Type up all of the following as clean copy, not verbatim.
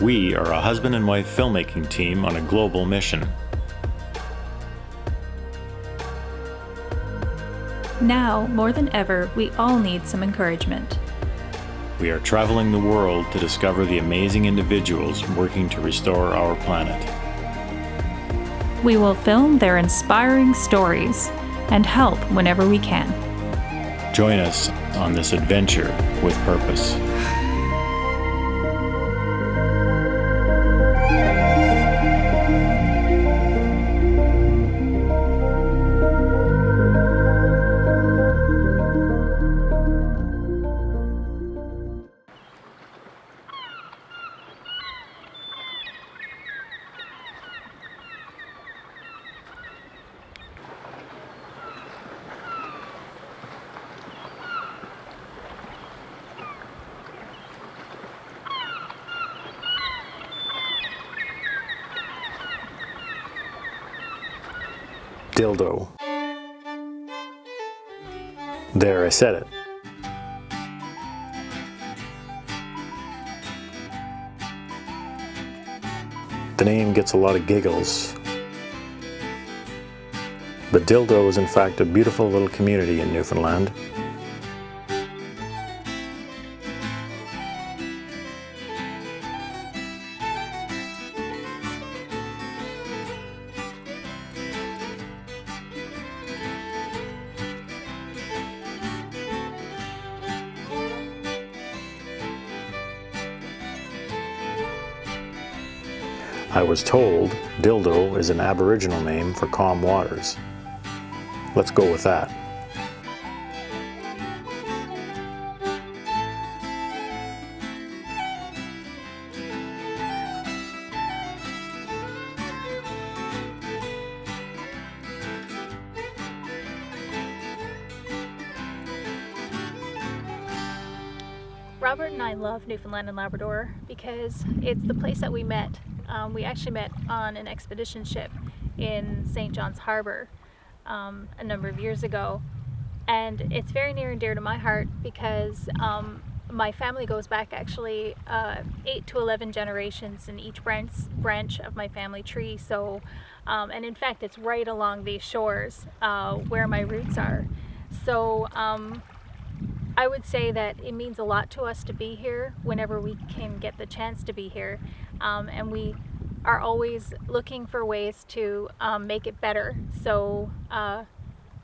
We are a husband and wife filmmaking team on a global mission. Now, more than ever, we all need some encouragement. We are traveling the world to discover the amazing individuals working to restore our planet. We will film their inspiring stories and help whenever we can. Join us on this adventure with purpose. Dildo. There, I said it. The name gets a lot of giggles. But Dildo is in fact a beautiful little community in Newfoundland. I was told Dildo is an Aboriginal name for calm waters. Let's go with that. Robert and I love Newfoundland and Labrador because it's the place that we met. We actually met on an expedition ship in St. John's Harbor a number of years ago, and it's very near and dear to my heart because my family goes back actually 8 to 11 generations in each branch of my family tree. So, and in fact, it's right along these shores where my roots are. So I would say that it means a lot to us to be here whenever we can get the chance to be here, and we are always looking for ways to make it better. So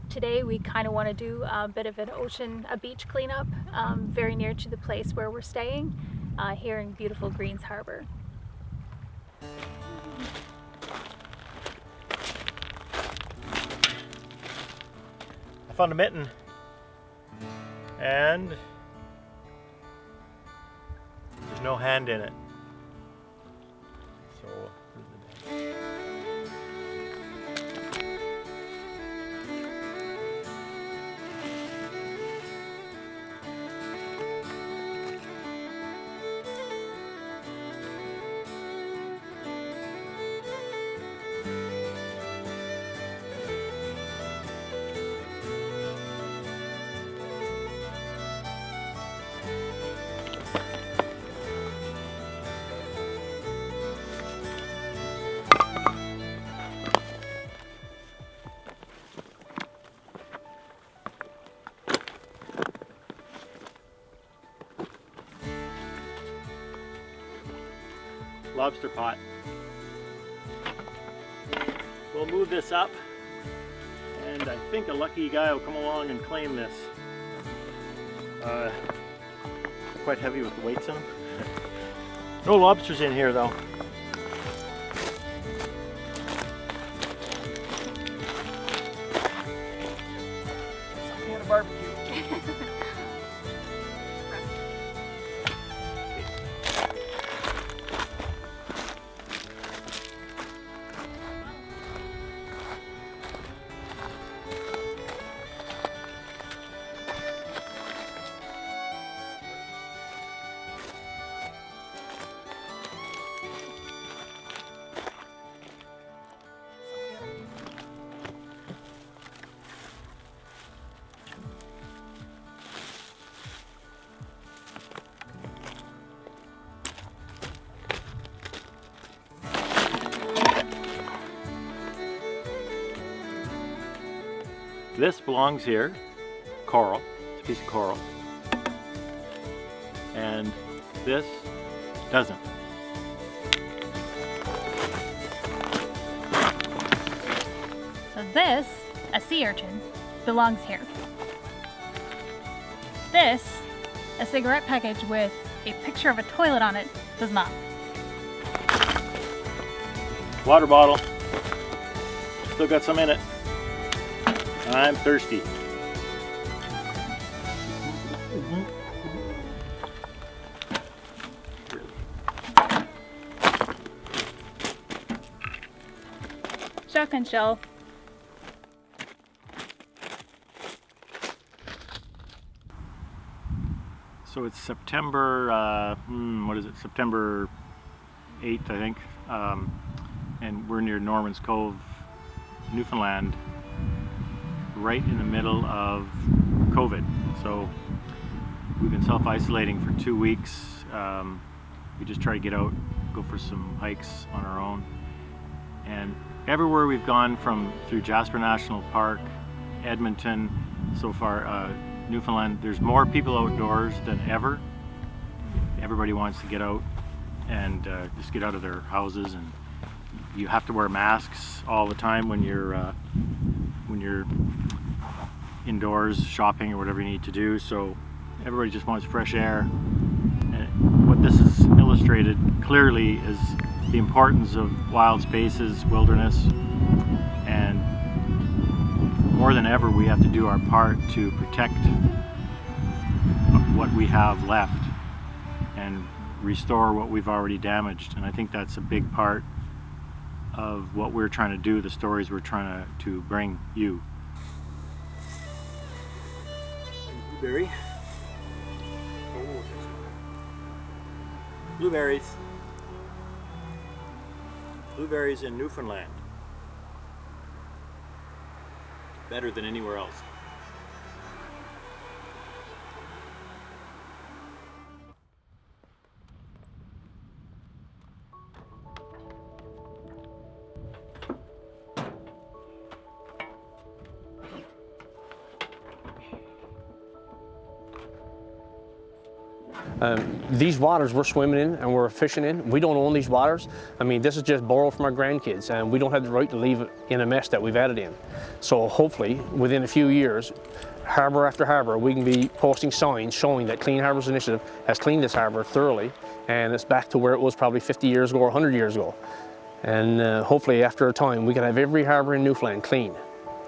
today we kind of want to do a bit of a beach cleanup very near to the place where we're staying here in beautiful Greens Harbor. I found a mitten. And there's no hand in it. So lobster pot. We'll move this up, and I think a lucky guy will come along and claim this. Quite heavy with the weights in them. No lobsters in here though. Something at a barbecue. This belongs here, coral, it's a piece of coral, and this doesn't. So this, a sea urchin, belongs here. This, a cigarette package with a picture of a toilet on it, does not. Water bottle, still got some in it. I'm thirsty. Shotgun shell. So it's September, what is it? September 8th, I think. And we're near Norman's Cove, Newfoundland, right in the middle of COVID. So we've been self-isolating for 2 weeks. We just try to get out, go for some hikes on our own. And everywhere we've gone through Jasper National Park, Edmonton, so far, Newfoundland, there's more people outdoors than ever. Everybody wants to get out and just get out of their houses, and you have to wear masks all the time when you're indoors shopping or whatever you need to do. So everybody just wants fresh air. And what this has illustrated clearly is the importance of wild spaces, wilderness, and more than ever we have to do our part to protect what we have left and restore what we've already damaged. And I think that's a big part of what we're trying to do, the stories we're trying to bring you. Blueberry. Oh, blueberries. Blueberries in Newfoundland. Better than anywhere else. These waters we're swimming in and we're fishing in, we don't own these waters. I mean, this is just borrowed from our grandkids, and we don't have the right to leave it in a mess that we've added in. So hopefully, within a few years, harbour after harbour, we can be posting signs showing that Clean Harbours Initiative has cleaned this harbour thoroughly, and it's back to where it was probably 50 years ago or 100 years ago. And hopefully, after a time, we can have every harbour in Newfoundland clean.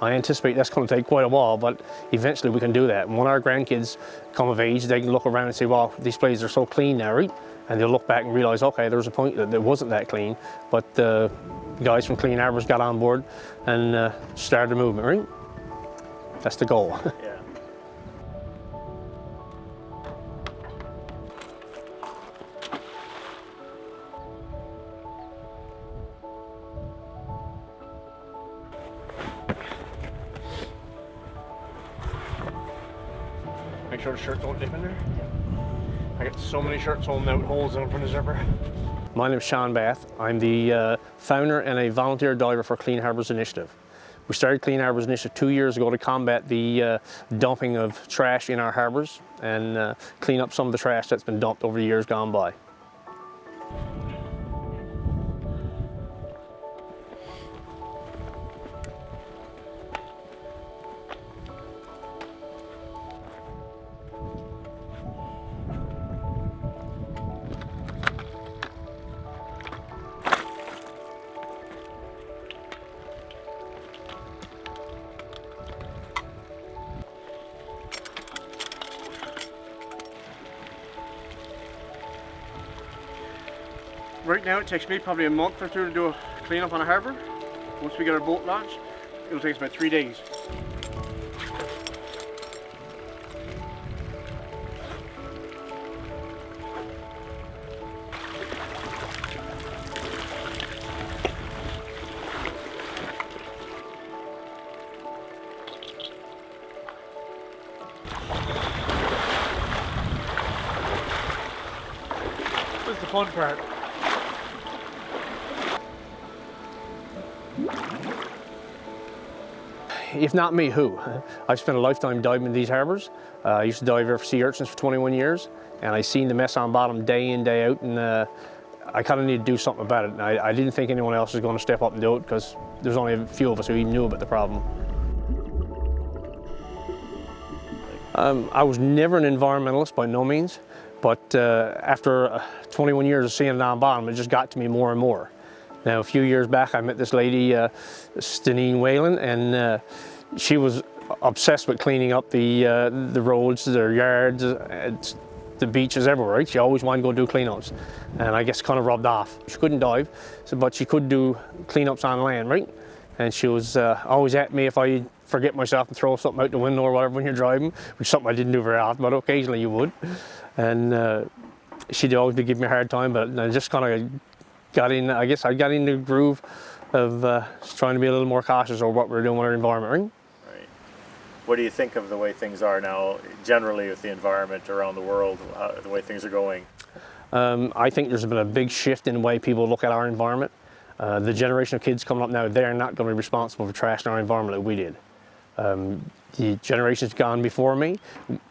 I anticipate that's going to take quite a while, but eventually we can do that. And when our grandkids come of age, they can look around and say, wow, these places are so clean now, right? And they'll look back and realize, okay, there was a point that it wasn't that clean, but the guys from Clean Harbours got on board and started the movement, right? That's the goal. Yeah. Make sure the shirt don't dip in there. I got so many shirts holding out holes in from the zipper. My name is Shawn Bath. I'm the founder and a volunteer diver for Clean Harbours Initiative. We started Clean Harbours Initiative 2 years ago to combat the dumping of trash in our harbours and clean up some of the trash that's been dumped over the years gone by. Right now it takes me probably a month or two to do a clean up on a harbour. Once we get our boat launched, it'll take us about 3 days. This is the fun part. if not me, who? I've spent a lifetime diving in these harbors. I used to dive here for sea urchins for 21 years, and I seen the mess on bottom day in, day out, and I kind of need to do something about it. And I didn't think anyone else was going to step up and do it, because there's only a few of us who even knew about the problem. I was never an environmentalist by no means, but after 21 years of seeing it on bottom, it just got to me more and more. Now, a few years back, I met this lady, Stanine Whalen, and she was obsessed with cleaning up the roads, their yards, the beaches, everywhere, right? She always wanted to go do cleanups, and I guess it kind of rubbed off. She couldn't dive, but she could do cleanups on land, right? And she was always at me if I forget myself and throw something out the window or whatever when you're driving, which is something I didn't do very often, but occasionally you would. And she'd always be giving me a hard time, but I just kind of got in, I guess I got in the groove of trying to be a little more cautious over what we're doing with our environment, right? Right. What do you think of the way things are now, generally with the environment around the world, the way things are going? I think there's been a big shift in the way people look at our environment. The generation of kids coming up now, they're not going to be responsible for trashing our environment like we did. The generations gone before me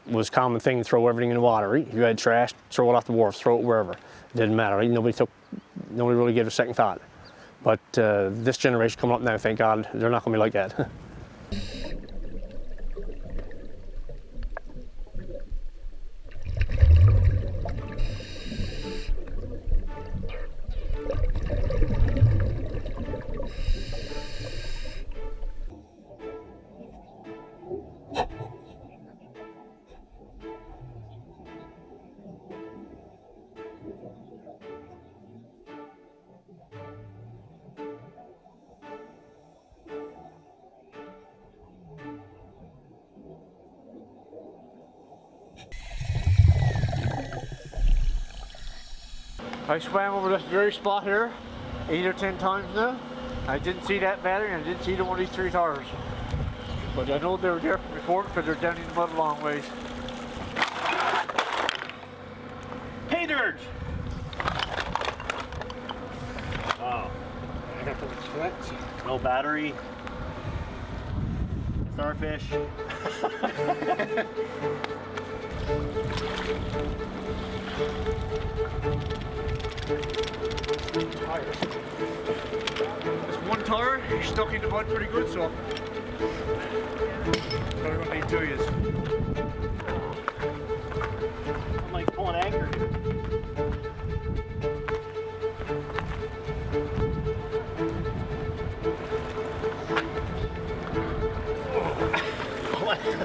was a common thing to throw everything in the water. Right? You had trash, throw it off the wharf, throw it wherever. It didn't matter. Right? Nobody really gave it a second thought. But this generation coming up now, thank God, they're not going to be like that. I swam over this very spot here 8 or 10 times now. I didn't see that battery and I didn't see the one of these 3 towers. But I know they were there from before because they're down in the mud a long ways. Hey dirt! Oh, I got them flat. no battery. Starfish. There's one tower, he's stuck in the mud pretty good, so probably gonna need 2 years. I'm like pulling anchor.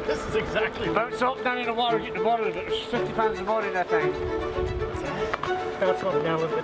This is exactly Bounce up down in the water, get the bottom of it. There's 50 pounds of mud in that thing. Bounce up down a little bit.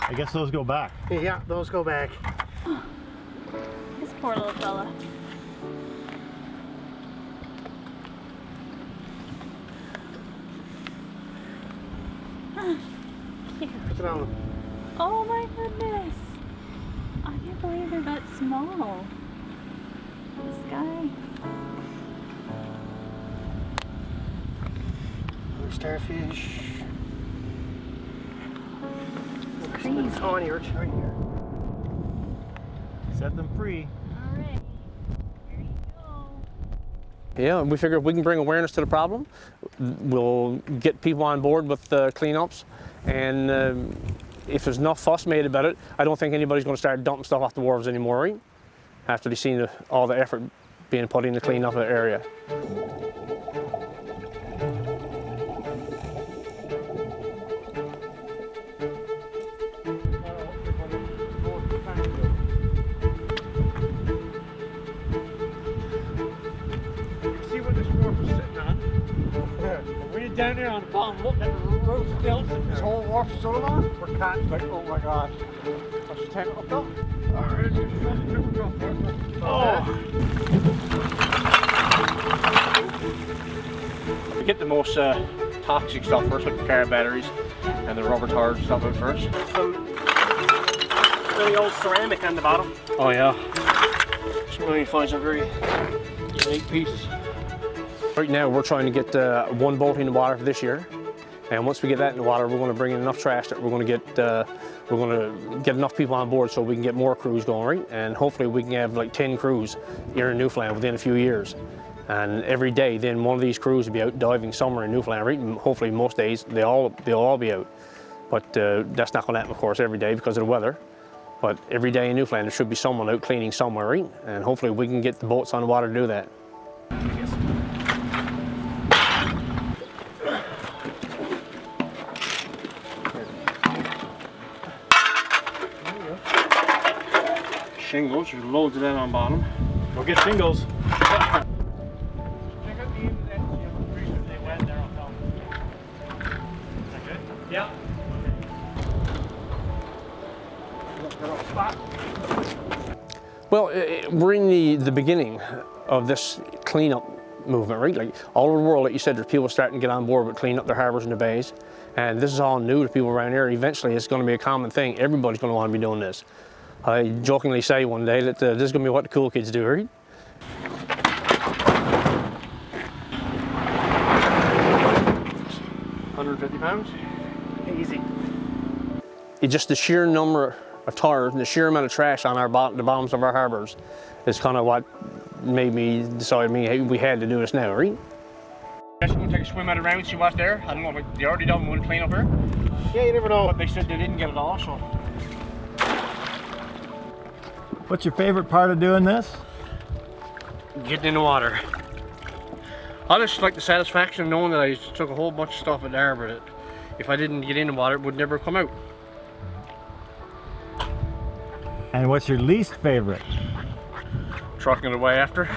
I guess those go back. Yeah, those go back. This poor little fella. Put it on. Oh my goodness. I can't believe they're that small. This guy. Starfish. Crazy. On here, right here. Set them free. All right. Here you go. Yeah, we figure if we can bring awareness to the problem, we'll get people on board with cleanups, and if there's enough fuss made about it, I don't think anybody's going to start dumping stuff off the wharves anymore, right? After they've seen all the effort being put in to clean up the area. Down there on the bottom, looking at the road stilts, this whole wharf is so long, we're caught, like, oh my gosh. 10 up though. Alright, Oh! We get the most toxic stuff first, like the car batteries and the rubber tires and stuff out first. Some really old ceramic on the bottom. Oh yeah. So we find some very unique pieces. Right now we're trying to get one boat in the water for this year. And once we get that in the water, we're going to bring in enough trash that we're going to get enough people on board so we can get more crews going, right? And hopefully we can have like 10 crews here in Newfoundland within a few years. And every day, then one of these crews will be out diving somewhere in Newfoundland, right? And hopefully most days they'll all be out. But that's not going to happen, of course, every day because of the weather. But every day in Newfoundland there should be someone out cleaning somewhere, right? And hopefully we can get the boats on the water to do that. Shingles, there's loads of that on bottom. Go get shingles. Yeah. Well, we're in the beginning of this cleanup movement, right? Like all over the world, like you said, there's people starting to get on board with cleaning up their harbors and the bays. And this is all new to people around here. Eventually, it's going to be a common thing. Everybody's going to want to be doing this. I jokingly say one day that this is going to be what the cool kids do, right? 150 pounds? Easy. It's just the sheer number of tires and the sheer amount of trash on the bottoms of our harbors is kind of what made me decide we had to do this now, right? Just going to take a swim out around, see what's there. I don't know if they already done one clean up here. Yeah, you never know. But they said they didn't get it all, so. What's your favorite part of doing this? Getting in the water. I just like the satisfaction of knowing that I took a whole bunch of stuff in there, but if I didn't get in the water, it would never come out. And what's your least favorite? Trucking it away after.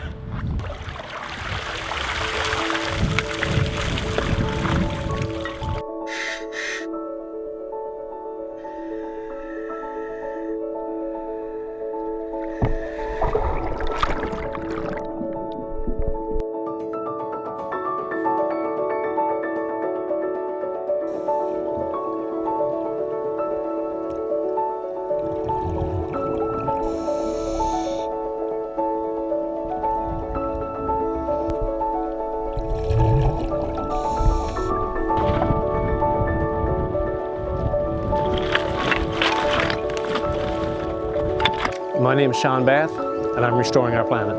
My name is Shawn Bath, and I'm restoring our planet.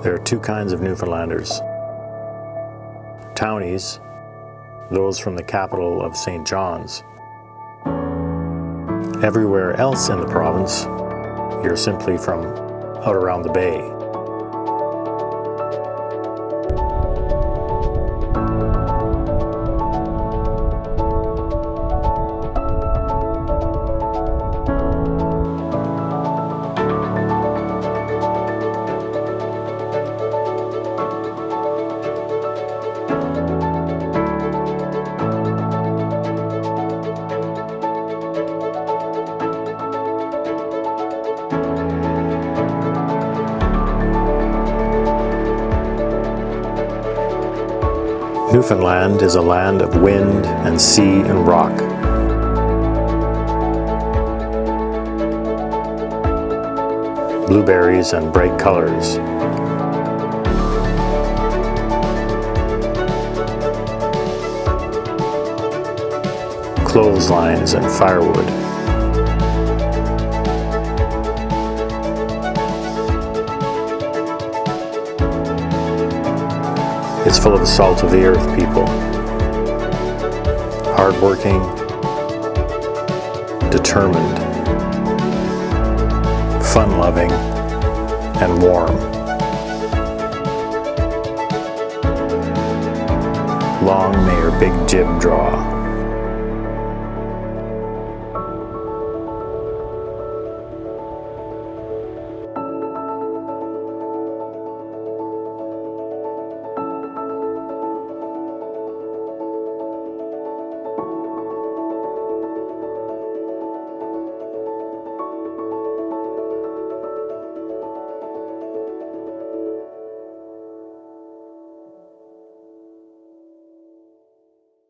There are two kinds of Newfoundlanders. Townies, those from the capital of St. John's. Everywhere else in the province, you're simply from out around the bay. Newfoundland is a land of wind and sea and rock. Blueberries and bright colors. Clotheslines and firewood. It's full of the salt of the earth people. hardworking, determined, fun-loving, and warm. Long may your big jib draw.